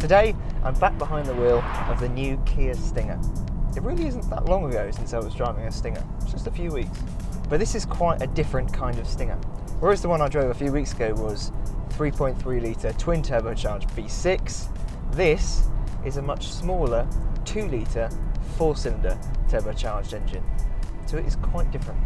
Today, I'm back behind the wheel of the new Kia Stinger. It really isn't that long ago since I was driving a Stinger, it's just a few weeks. But this is quite a different kind of Stinger. Whereas the one I drove a few weeks ago was 3.3 litre twin turbocharged V6, this is a much smaller 2 litre 4-cylinder turbocharged engine. So it is quite different.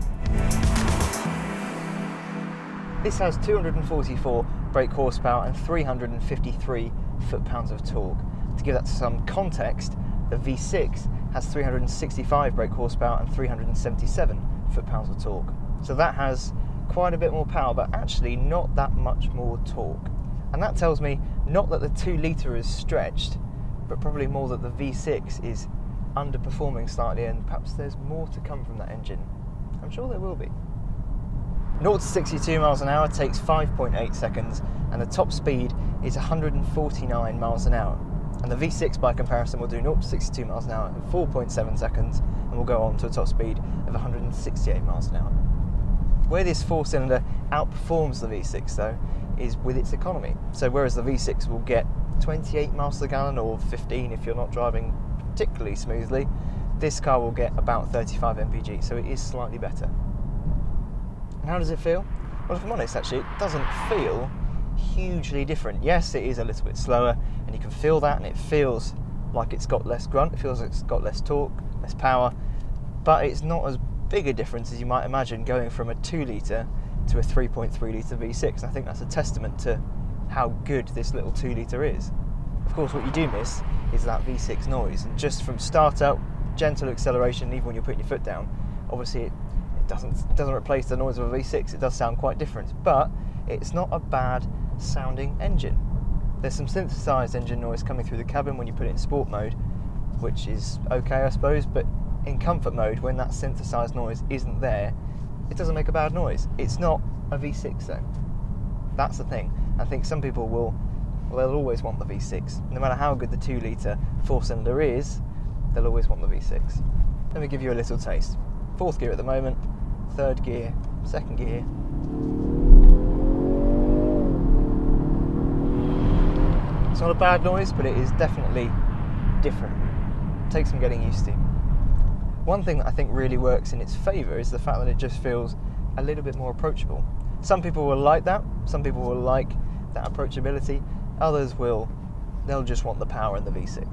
This has 244 brake horsepower and 353 foot-pounds of torque. To give that some context, the V6 has 365 brake horsepower and 377 foot-pounds of torque. So that has quite a bit more power, but actually not that much more torque. And that tells me not that the 2 litre is stretched, but probably more that the V6 is underperforming slightly, and perhaps there's more to come from that engine. I'm sure there will be. 0 to 62 miles an hour takes 5.8 seconds, and the top speed is 149 miles an hour. And the V6 by comparison will do 0 to 62 miles an hour in 4.7 seconds, and will go on to a top speed of 168 miles an hour. Where this 4-cylinder outperforms the V6 though is with its economy. So whereas the V6 will get 28 miles to the gallon, or 15 if you're not driving particularly smoothly, this car will get about 35 mpg, so it is slightly better. And how does it feel? Well, if I'm honest, actually, it doesn't feel hugely different. Yes, it is a little bit slower, and you can feel that, and it feels like it's got less grunt, it feels like it's got less torque, less power, but it's not as big a difference as you might imagine going from a 2 litre to a 3.3 litre V6. And I think that's a testament to how good this little 2 litre is. Of course, what you do miss is that V6 noise, and just from start up, gentle acceleration, even when you're putting your foot down, obviously it doesn't replace the noise of a V6. It does sound quite different, but it's not a bad sounding engine. There's some synthesized engine noise coming through the cabin when you put it in sport mode, which is okay, I suppose, but in comfort mode, when that synthesized noise isn't there, it doesn't make a bad noise. It's not a V6 though. That's the thing. I think some people they'll always want the V6. No matter how good the 2 litre 4-cylinder is, they'll always want the V6. Let me give you a little taste. 4th gear at the moment, 3rd gear, 2nd gear. It's not a bad noise, but it is definitely different. It takes some getting used to. One thing that I think really works in its favour is the fact that it just feels a little bit more approachable. Some people will like that, some people will like that approachability, others they'll just want the power in the V6.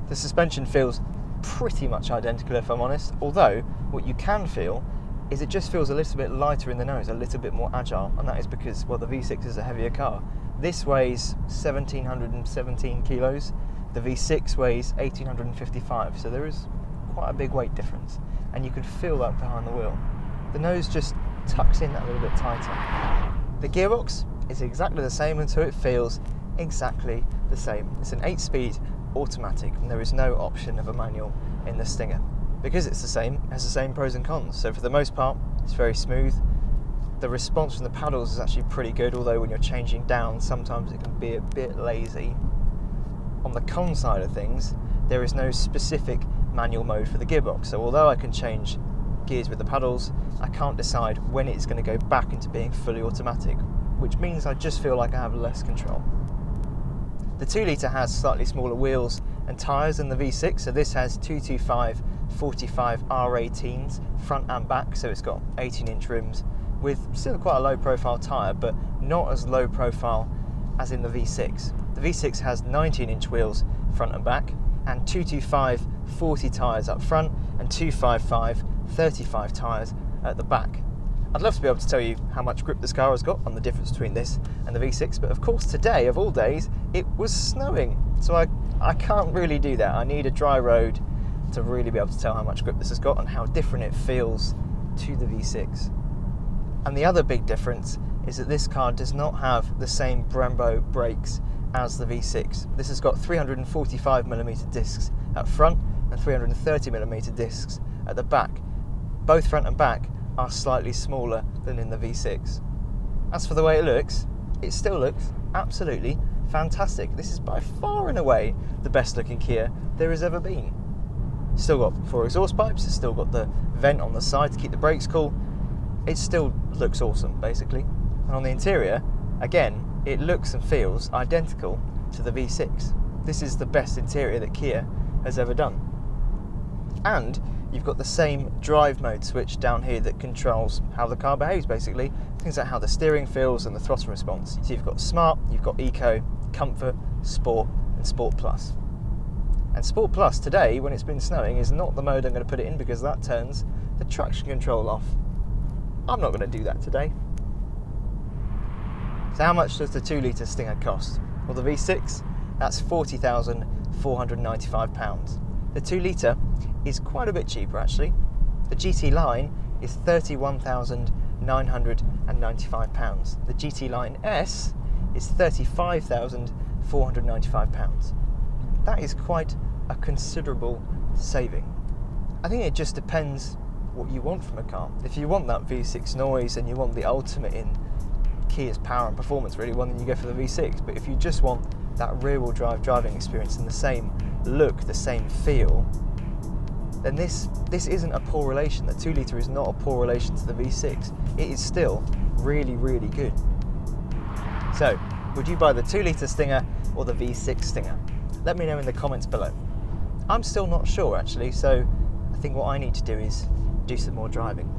The suspension feels pretty much identical, if I'm honest, although what you can feel is it just feels a little bit lighter in the nose, a little bit more agile, and that is because, well, the V6 is a heavier car. This weighs 1,717 kilos, the V6 weighs 1,855, so there is quite a big weight difference, and you can feel that behind the wheel. The nose just tucks in that little bit tighter. The gearbox is exactly the same, and so it feels exactly the same. It's an 8-speed automatic, and there is no option of a manual in the Stinger. Because it's the same, it has the same pros and cons. So for the most part, it's very smooth. The response from the paddles is actually pretty good, although when you're changing down, sometimes it can be a bit lazy. On the con side of things, there is no specific manual mode for the gearbox. So although I can change gears with the paddles, I can't decide when it's going to go back into being fully automatic, which means I just feel like I have less control. The 2 litre has slightly smaller wheels and tyres than the V6, so this has 225 45 R18s front and back, so it's got 18-inch rims with still quite a low profile tyre, but not as low profile as in the V6. The V6 has 19-inch wheels front and back, and 225 40 tyres up front and 255 35 tyres at the back. I'd love to be able to tell you how much grip this car has got and the difference between this and the V6, but of course today, of all days, it was snowing, so I can't really do that. I need a dry road to really be able to tell how much grip this has got and how different it feels to the V6. And the other big difference is that this car does not have the same Brembo brakes as the V6. This has got 345mm discs at front and 330mm discs at the back. Both front and back are slightly smaller than in the V6. As for the way it still looks absolutely fantastic. This is by far and away the best looking Kia there has ever been. Still got 4 exhaust pipes, it's still got the vent on the side to keep the brakes cool. It still looks awesome, basically. And on the interior, again, it looks and feels identical to the V6. This is the best interior that Kia has ever done. And you've got the same drive mode switch down here that controls how the car behaves, basically. Things like how the steering feels and the throttle response. So you've got Smart, you've got Eco, Comfort, Sport and Sport Plus. And Sport Plus today, when it's been snowing, is not the mode I'm going to put it in because that turns the traction control off. I'm not going to do that today. So how much does the 2 litre Stinger cost? Well, the V6, that's £40,495. The 2 litre is quite a bit cheaper actually. The GT-Line is £31,995. The GT-Line S is £35,495. That is quite a considerable saving. I think it just depends what you want from a car. If you want that V6 noise and you want the ultimate in Kia's power and performance, really, well, then you go for the V6. But if you just want that rear-wheel drive driving experience and the same look, the same feel, then this isn't a poor relation. The 2 litre is not a poor relation to the V6. It is still really, really good. So, would you buy the 2 litre Stinger or the V6 Stinger? Let me know in the comments below. I'm still not sure actually, so I think what I need to do is do some more driving.